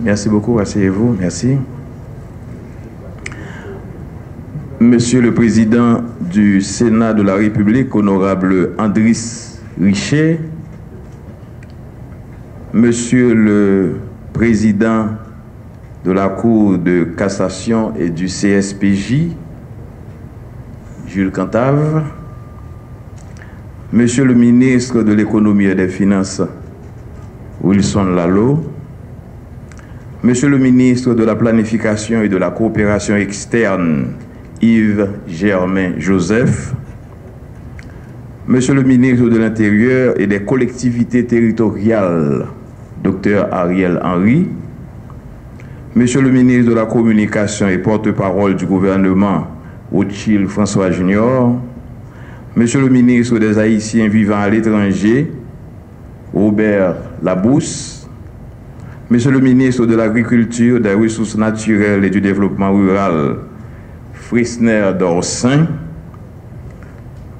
Merci beaucoup, asseyez-vous, merci. Monsieur le Président du Sénat de la République, honorable Andris Richet, Monsieur le Président de la Cour de cassation et du CSPJ, Jules Cantave, Monsieur le ministre de l'Économie et des Finances, Wilson Lalo, Monsieur le ministre de la Planification et de la Coopération externe, Yves Germain Joseph, Monsieur le ministre de l'Intérieur et des collectivités territoriales, Dr Ariel Henry, Monsieur le ministre de la Communication et porte-parole du gouvernement, Rothschild François Junior, Monsieur le ministre des Haïtiens vivant à l'étranger, Robert Labousse, Monsieur le ministre de l'Agriculture, des Ressources naturelles et du Développement rural, Frisner Dorsin,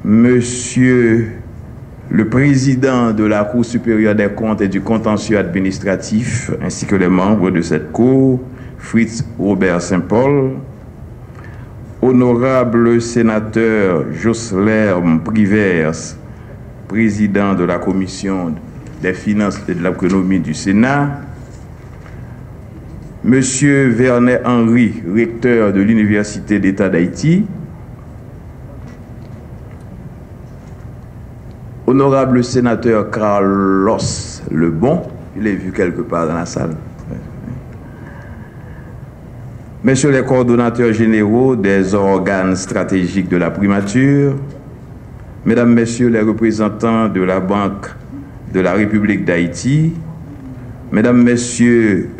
Monsieur le Président de la Cour supérieure des comptes et du contentieux administratif, ainsi que les membres de cette Cour, Fritz Robert Saint-Paul, Honorable sénateur Joslerme Privers, président de la Commission des finances et de l'économie du Sénat, Monsieur Vernet Henry, recteur de l'Université d'État d'Haïti, Honorable sénateur Carlos Lebon, je l'ai vu quelque part dans la salle, Messieurs les coordonnateurs généraux des organes stratégiques de la primature, Mesdames, Messieurs les représentants de la Banque de la République d'Haïti, Mesdames, Messieurs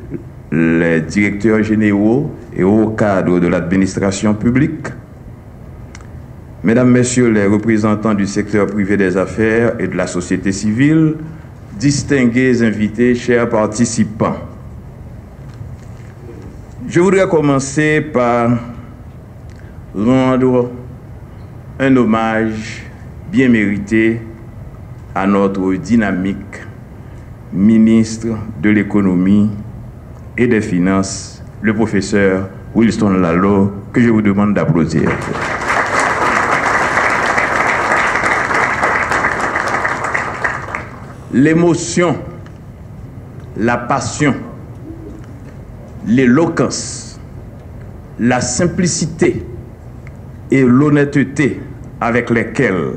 les directeurs généraux et hauts cadres de l'administration publique, Mesdames, Messieurs les représentants du secteur privé des affaires et de la société civile, distingués invités, chers participants. Je voudrais commencer par rendre un hommage bien mérité à notre dynamique ministre de l'économie et des finances, le professeur Wilson Lalo, que je vous demande d'applaudir. L'émotion, la passion, l'éloquence, la simplicité et l'honnêteté avec lesquelles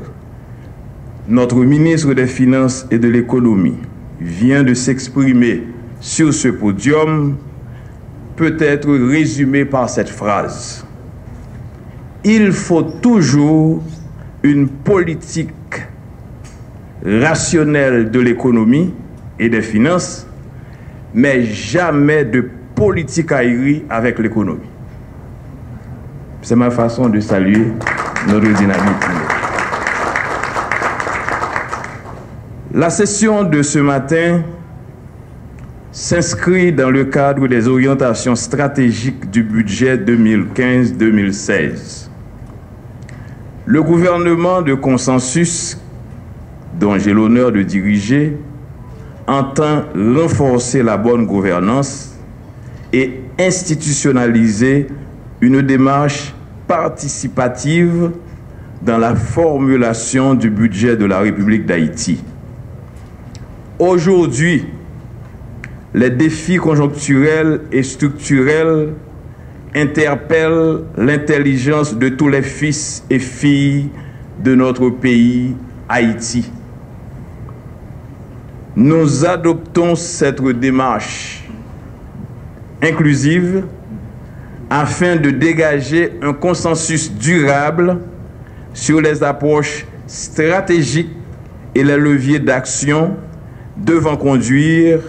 notre ministre des Finances et de l'Économie vient de s'exprimer sur ce podium peut être résumée par cette phrase. Il faut toujours une politique rationnelle de l'économie et des finances, mais jamais de politique aérienne avec l'économie. C'est ma façon de saluer notre dynamique. La session de ce matin s'inscrit dans le cadre des orientations stratégiques du budget 2015-2016. Le gouvernement de consensus, dont j'ai l'honneur de diriger, entend renforcer la bonne gouvernance et institutionnaliser une démarche participative dans la formulation du budget de la République d'Haïti. Aujourd'hui, les défis conjoncturels et structurels interpellent l'intelligence de tous les fils et filles de notre pays, Haïti. Nous adoptons cette démarche inclusive afin de dégager un consensus durable sur les approches stratégiques et les leviers d'action devant conduire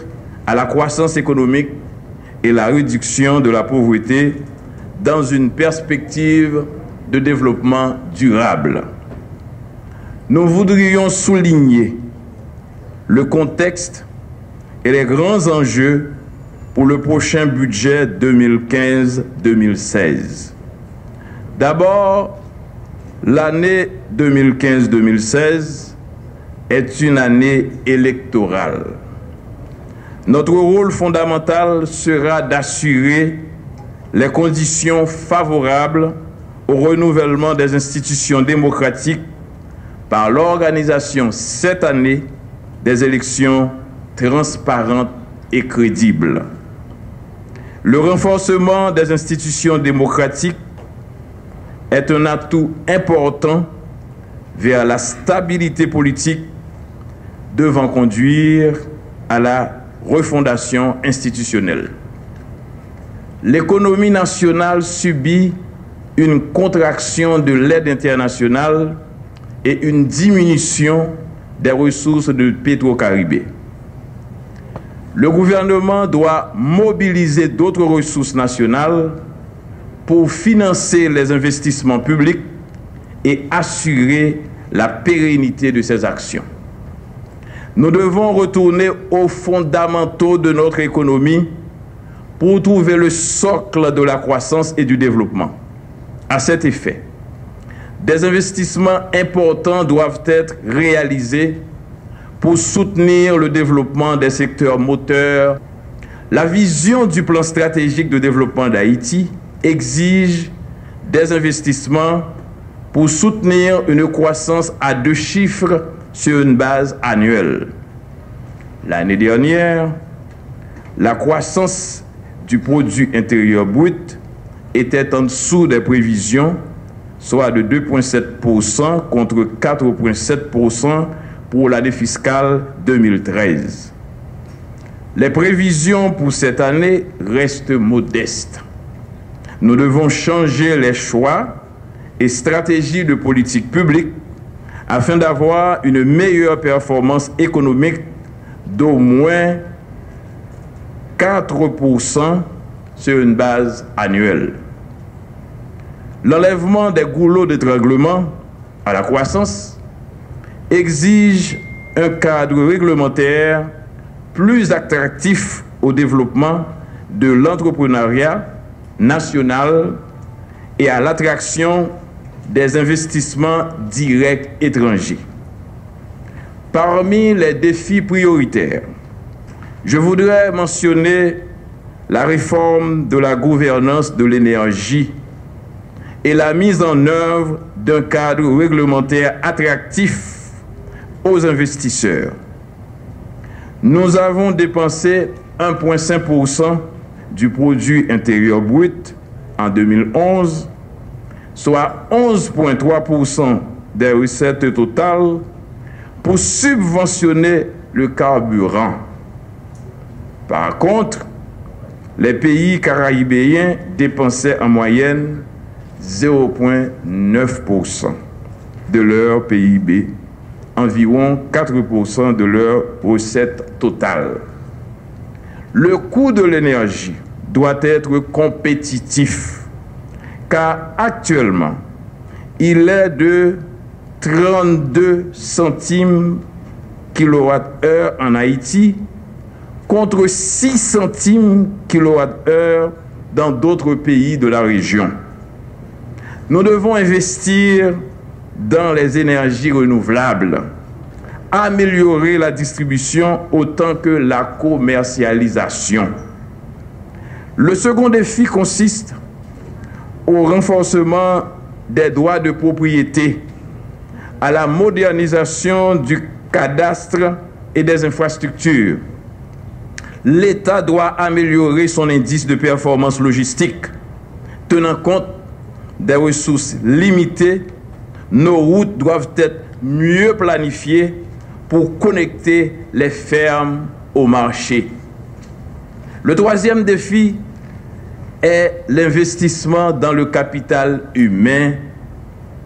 à la croissance économique et la réduction de la pauvreté dans une perspective de développement durable. Nous voudrions souligner le contexte et les grands enjeux pour le prochain budget 2015-2016. D'abord, l'année 2015-2016 est une année électorale. Notre rôle fondamental sera d'assurer les conditions favorables au renouvellement des institutions démocratiques par l'organisation cette année des élections transparentes et crédibles. Le renforcement des institutions démocratiques est un atout important vers la stabilité politique devant conduire à la refondation institutionnelle. L'économie nationale subit une contraction de l'aide internationale et une diminution des ressources de Petro-Caribé. Le gouvernement doit mobiliser d'autres ressources nationales pour financer les investissements publics et assurer la pérennité de ces actions. Nous devons retourner aux fondamentaux de notre économie pour trouver le socle de la croissance et du développement. À cet effet, des investissements importants doivent être réalisés pour soutenir le développement des secteurs moteurs. La vision du plan stratégique de développement d'Haïti exige des investissements pour soutenir une croissance à 2 chiffres sur une base annuelle. L'année dernière, la croissance du produit intérieur brut était en dessous des prévisions, soit de 2,7% contre 4,7% pour l'année fiscale 2013. Les prévisions pour cette année restent modestes. Nous devons changer les choix et stratégies de politique publique afin d'avoir une meilleure performance économique d'au moins 4% sur une base annuelle. L'enlèvement des goulots d'étranglement à la croissance exige un cadre réglementaire plus attractif au développement de l'entrepreneuriat national et à l'attraction des investissements directs étrangers. Parmi les défis prioritaires, je voudrais mentionner la réforme de la gouvernance de l'énergie et la mise en œuvre d'un cadre réglementaire attractif aux investisseurs. Nous avons dépensé 1,5% du produit intérieur brut en 2011, soit 11,3% des recettes totales pour subventionner le carburant. Par contre, les pays caribéens dépensaient en moyenne 0,9% de leur PIB, environ 4% de leur recette totale. Le coût de l'énergie doit être compétitif, car actuellement, il est de 32 centimes kWh en Haïti, contre 6 centimes kWh dans d'autres pays de la région. Nous devons investir dans les énergies renouvelables, améliorer la distribution autant que la commercialisation. Le second défi consiste au renforcement des droits de propriété, à la modernisation du cadastre et des infrastructures. L'État doit améliorer son indice de performance logistique, tenant compte des ressources limitées. Nos routes doivent être mieux planifiées pour connecter les fermes au marché. Le troisième défi est l'investissement dans le capital humain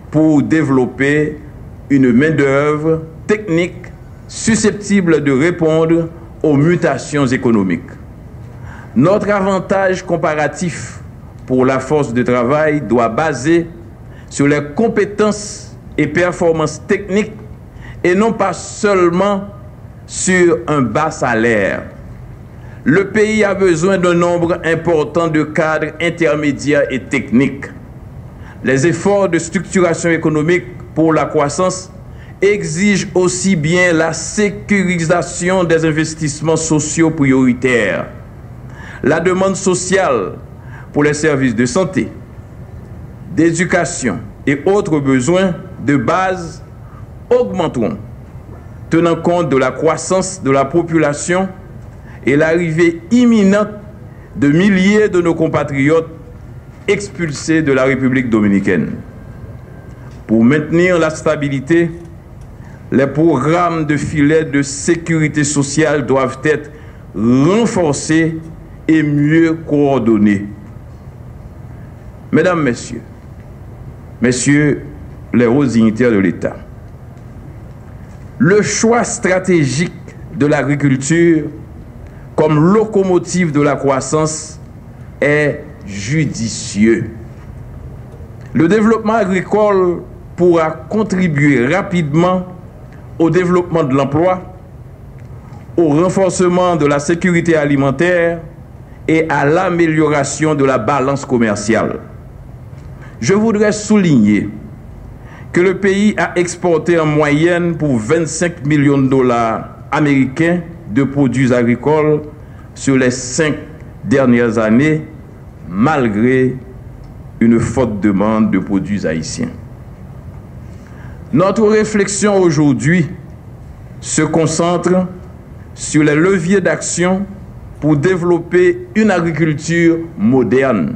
pour développer une main-d'œuvre technique susceptible de répondre aux mutations économiques. Notre avantage comparatif pour la force de travail doit baser sur les compétences et performances techniques et non pas seulement sur un bas salaire. Le pays a besoin d'un nombre important de cadres intermédiaires et techniques. Les efforts de structuration économique pour la croissance exige aussi bien la sécurisation des investissements sociaux prioritaires, la demande sociale pour les services de santé, d'éducation et autres besoins de base augmenteront, tenant compte de la croissance de la population et l'arrivée imminente de milliers de nos compatriotes expulsés de la République dominicaine. Pour maintenir la stabilité, les programmes de filets de sécurité sociale doivent être renforcés et mieux coordonnés. Mesdames, Messieurs les hauts dignitaires de l'État, le choix stratégique de l'agriculture comme locomotive de la croissance est judicieux. Le développement agricole pourra contribuer rapidement au développement de l'emploi, au renforcement de la sécurité alimentaire et à l'amélioration de la balance commerciale. Je voudrais souligner que le pays a exporté en moyenne pour 25 millions de dollars américains de produits agricoles sur les 5 dernières années, malgré une forte demande de produits haïtiens. Notre réflexion aujourd'hui se concentre sur les leviers d'action pour développer une agriculture moderne.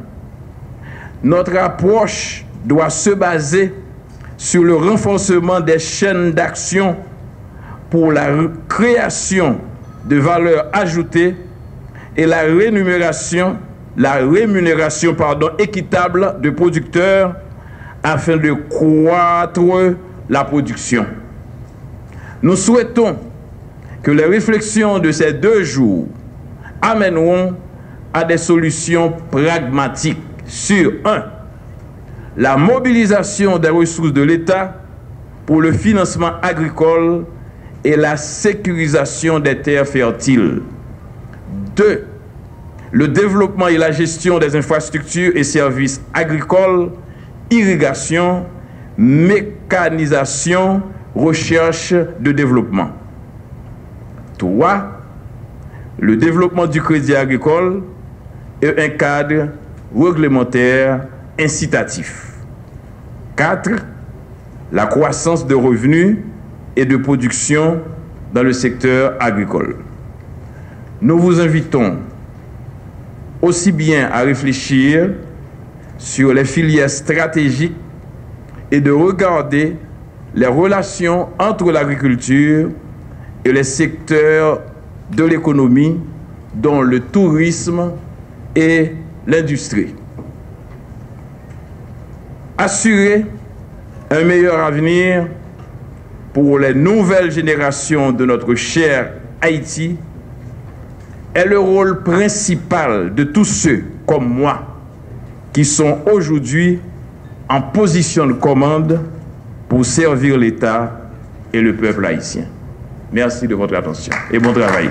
Notre approche doit se baser sur le renforcement des chaînes d'action pour la création de valeur ajoutée et la rémunération équitable de producteurs afin de croître la production. Nous souhaitons que les réflexions de ces 2 jours amèneront à des solutions pragmatiques sur 1. La mobilisation des ressources de l'État pour le financement agricole et la sécurisation des terres fertiles. 2. Le développement et la gestion des infrastructures et services agricoles, irrigation, mécanisation, recherche de développement. 3. Le développement du crédit agricole et un cadre réglementaire incitatif. 4. La croissance de revenus et de production dans le secteur agricole. Nous vous invitons aussi bien à réfléchir sur les filières stratégiques et de regarder les relations entre l'agriculture et les secteurs de l'économie, dont le tourisme et l'industrie. Assurer un meilleur avenir pour les nouvelles générations de notre cher Haïti est le rôle principal de tous ceux comme moi qui sont aujourd'hui en position de commande pour servir l'État et le peuple haïtien. Merci de votre attention et bon travail.